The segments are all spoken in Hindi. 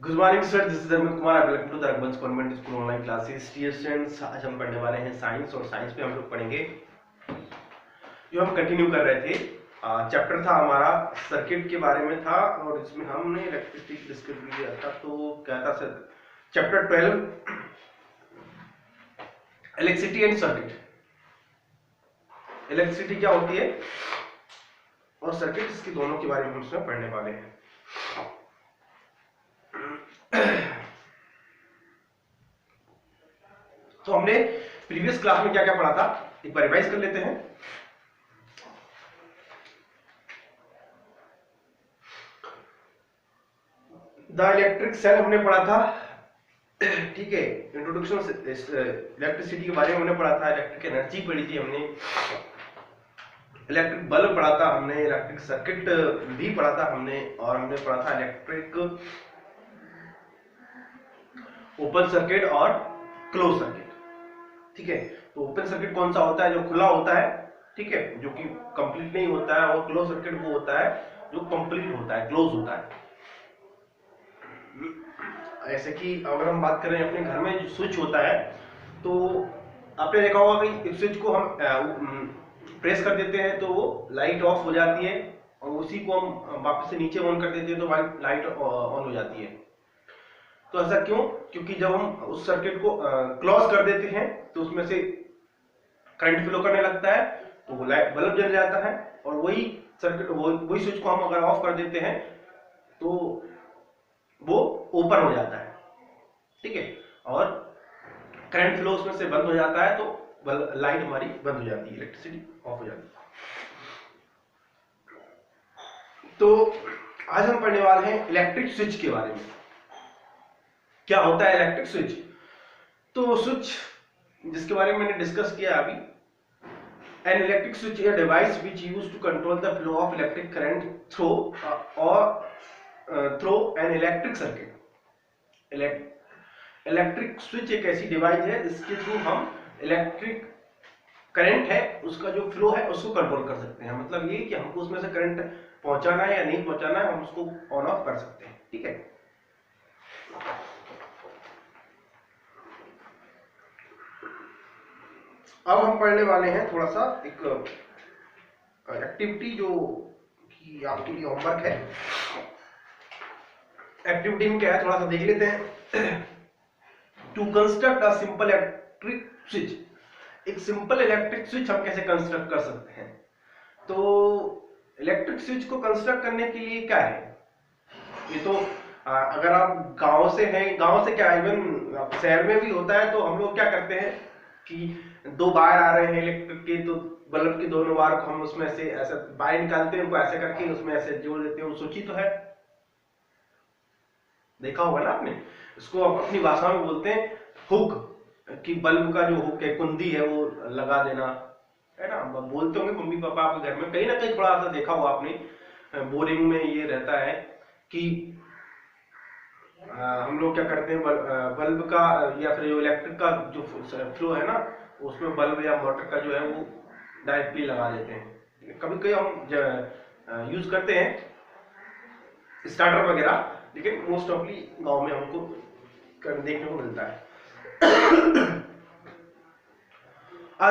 Good morning sir, this is Dharmendra Kumar. Welcome to the Raghuvansh convent school online classes. Dear students, आज हम पढ़ने वाले हैं साइंस, और साइंस में हम लोग पढ़ेंगे जो हम कंटिन्यू कर रहे थे। चैप्टर था हमारा सर्किट के बारे में था, और इसमें हमने इलेक्ट्रिसिटी डिस्कस किया था। तो क्या था sir? Chapter 12 electricity and circuit. Electricity क्या होती है और सर्किट, इसके दोनों के बारे में हम इसमें पढ़ने वाले हैं। तो हमने प्रीवियस क्लास में क्या क्या पढ़ा था, एक बार रिवाइज कर लेते हैं। द इलेक्ट्रिक सेल हमने पढ़ा था, ठीक है। इंट्रोडक्शन इलेक्ट्रिसिटी के बारे में हमने पढ़ा था, इलेक्ट्रिक एनर्जी पढ़ी थी हमने, इलेक्ट्रिक बल्ब पढ़ा था हमने, इलेक्ट्रिक सर्किट भी पढ़ा था हमने, और हमने पढ़ा था इलेक्ट्रिक ओपन सर्किट और क्लोज सर्किट। ठीक है, तो ओपन सर्किट कौन सा होता है? जो खुला होता है, ठीक है, जो कि कंप्लीट नहीं होता है। और क्लोज सर्किट वो होता है जो कंप्लीट होता है, क्लोज होता है। ऐसे कि अगर हम बात करें अपने घर में जो स्विच होता है, तो आपने देखा होगा कि इस स्विच को हम प्रेस कर देते हैं तो वो लाइट ऑफ हो जाती है, और उसी को हम वापस से नीचे ऑन कर देते हैं तो लाइट ऑन हो जाती है। तो ऐसा क्यों? क्योंकि जब हम उस सर्किट को क्लोज कर देते हैं तो उसमें से करंट फ्लो करने लगता है, तो वो लाइट बल्ब जल जाता है। और वही सर्किट, वही स्विच को हम अगर ऑफ कर देते हैं तो वो ओपन हो जाता है, ठीक है, और करंट फ्लो उसमें से बंद हो जाता है, तो लाइट हमारी बंद हो जाती है, इलेक्ट्रिसिटी ऑफ हो जाती है। तो आज हम पढ़ने वाले हैं इलेक्ट्रिक स्विच के बारे में। क्या होता है इलेक्ट्रिक स्विच? तो स्विच जिसके बारे में मैंने डिस्कस किया अभी, an electric switch is a device which used to control the flow of electric current through an electric circuit. Electric switch एक ऐसी डिवाइस है जिसके थ्रू हम इलेक्ट्रिक करंट है उसका जो फ्लो है उसको कंट्रोल कर सकते हैं। मतलब ये कि हमको उसमें से करंट पहुंचाना है या नहीं पहुंचाना है, हम उसको ऑन ऑफ कर सकते हैं, ठीक है। अब हम पढ़ने वाले हैं थोड़ा सा एक एक्टिविटी जो कि आपके लिए होमवर्क है। एक्टिविटी में क्या है थोड़ा सा देख लेते हैं। To construct a simple electric switch. एक सिंपल इलेक्ट्रिक स्विच हम कैसे कंस्ट्रक्ट कर सकते हैं? तो इलेक्ट्रिक स्विच को कंस्ट्रक्ट करने के लिए क्या है, ये तो अगर आप गांव से हैं, गांव से क्या इवन शहर में भी होता है, तो हम लोग क्या करते हैं कि दो वायर आ रहे हैं इलेक्ट्रिक के, तो बल्ब के दोनों वायर को हम उसमें से ऐसे वायर निकालते हैं, उनको ऐसे करके उसमें ऐसे जोड़ देते हैं। वो स्विच ही तो है, देखा होगा ना आपने। इसको आप अपनी भाषा में बोलते हैं हुक, कि बल्ब का जो हुक है, कुंदी है, वो लगा देना, है ना। बोलते होंगे मम्मी पापा आपके घर में, कहीं ना कहीं थोड़ा सा देखा होगा आपने। बोरिंग में ये रहता है कि हम लोग क्या करते हैं, बल्ब का या फिर जो इलेक्ट्रिक का जो फ्लो है ना, उसमें बल्ब या मोटर का जो है वो डायरेक्टली लगा देते हैं। कभी कभी हम यूज करते हैं स्टार्टर वगैरह, लेकिन मोस्ट ऑफली गांव में हमको देखने को मिलता है। a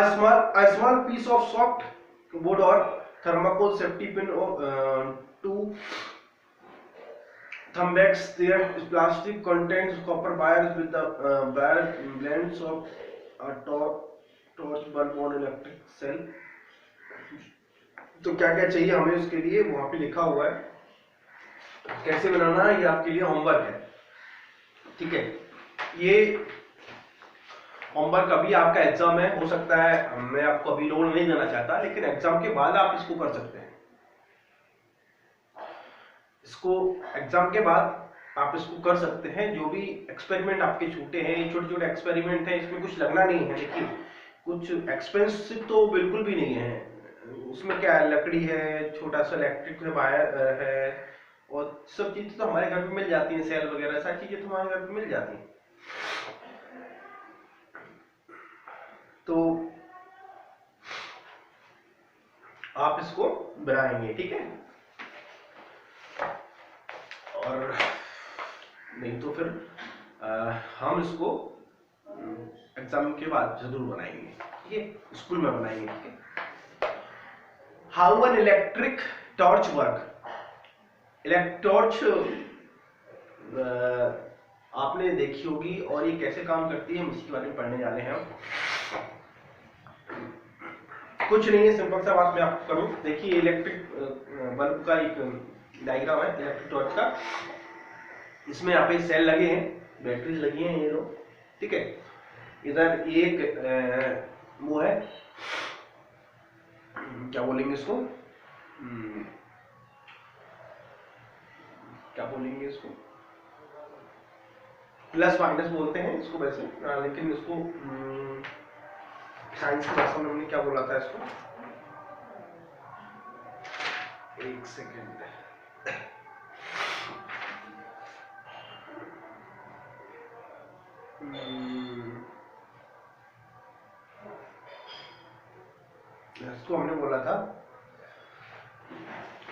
small piece of soft wood or thermocol safety pin of 2 thumbtacks. There is plastic contains copper wires with the wire blends of a torch bulb on electric cell. तो क्या क्या चाहिए हमें उसके लिए, वहां पे लिखा हुआ है। कैसे बनाना है ये आपके लिए होमवर्क है, ठीक है। ये होमवर्क अभी आपका एग्जाम है, हो सकता है मैं आपको अभी लोड नहीं देना चाहता, लेकिन एग्जाम के बाद आप इसको कर सकते हैं। इसको एग्जाम के बाद आप इसको कर सकते हैं। जो भी एक्सपेरिमेंट आपके छूटे हैं, ये छोटे छोटे एक्सपेरिमेंट हैं, इसमें कुछ लगना नहीं है, लेकिन कुछ एक्सपेंसिव तो बिल्कुल भी नहीं है। उसमें क्या है, लकड़ी है, छोटा सा इलेक्ट्रिक वायर है, और सब चीजें तो हमारे घर पे मिल जाती हैं, सेल वगैरह सारी चीजें तो हमारे घर पे मिल जाती हैं। तो आप इसको बनाएंगे, ठीक है। और नहीं तो फिर हम इसको एग्जाम के बाद जरूर बनाएंगे, ठीक है, स्कूल में बनाएंगे, ठीक है। How an electric torch work. Electric torch आपने देखी होगी, और ये कैसे काम करती है हम इसी के बारे में पढ़ने वाले हैं। कुछ नहीं है, सिंपल सा बात मैं आपको करूं। देखिए इलेक्ट्रिक बल्ब का एक डायग्राम है इलेक्ट्रिक टॉर्च का। इसमें यहाँ पे सेल लगे हैं, बैटरीज लगी हैं ये लोग, ठीक है। इधर एक वो है, क्या बोलेंगे इसको, क्या बोलेंगे इसको, प्लस माइनस बोलते हैं इसको वैसे, लेकिन इसको साइंस की भाषा में हमने क्या बोला था इसको, एक सेकेंड, इसको हमने बोला था,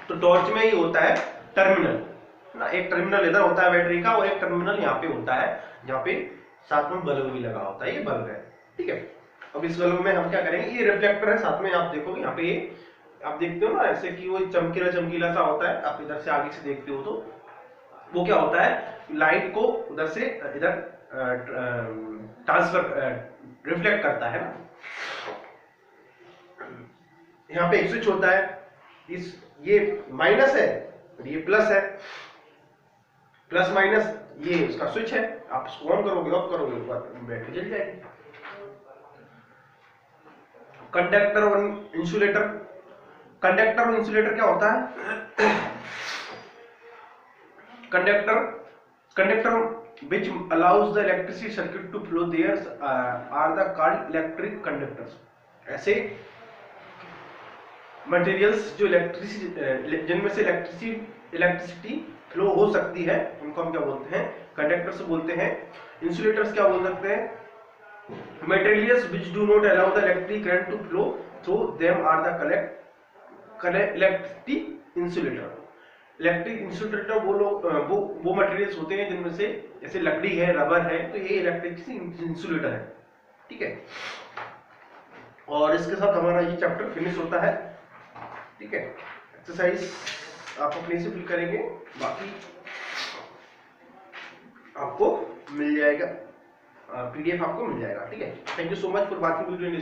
तो टॉर्च में ही होता है टर्मिनल ना, एक टर्मिनल इधर होता है बैटरी का और एक टर्मिनल यहाँ पे होता है, जहाँ पे साथ में बल्ब भी लगा होता है, ये बल्ब है, ठीक है। अब इस बल्ब में हम क्या करेंगे, ये रिफ्लेक्टर है साथ में, आप देखोगे यहाँ पे आप देखते हो ना ऐसे कि वो चमकीला चमकीला सा होता है, आप इधर से आगे से देखते हो तो वो क्या होता है, लाइट को उधर से इधर ट्रांसफर रिफ्लेक्ट करता है ना। यहाँ पे एक स्विच होता है, इस ये माइनस है और ये प्लस है, प्लस माइनस ये इसका स्विच है, आप इसको ऑन करोगे ऑफ करोगे बैटरी जल जाएगी। कंडक्टर और इंसुलेटर, कंडक्टर और इंसुलेटर क्या होता है, conductor which allows the electricity circuit to flow, there are the called electric conductors। ऐसे मटेरियल्स जो इलेक्ट्रिसिटी, जिनमें से इलेक्ट्रिसिटी फ्लो हो सकती है, उनको हम क्या बोलते हैं, कंडक्टर्स बोलते हैं। इंसुलेटर्स क्या बोल सकते हैं, materials which do not allow the electric current to flow through them are the electric insulator. Electric insulator वो मटेरियल्स होते हैं जिनमें से जैसे लकड़ी है, रबर है, तो ये इलेक्ट्रिक इंसुलेटर है, ठीक है। और इसके साथ हमारा ये चैप्टर फिनिश होता है, ठीक है। एक्सरसाइज आप अपने से फिल करेंगे, बाकी आपको मिल जाएगा, पीडीएफ आपको मिल जाएगा, ठीक है। Thank you so much for watching video in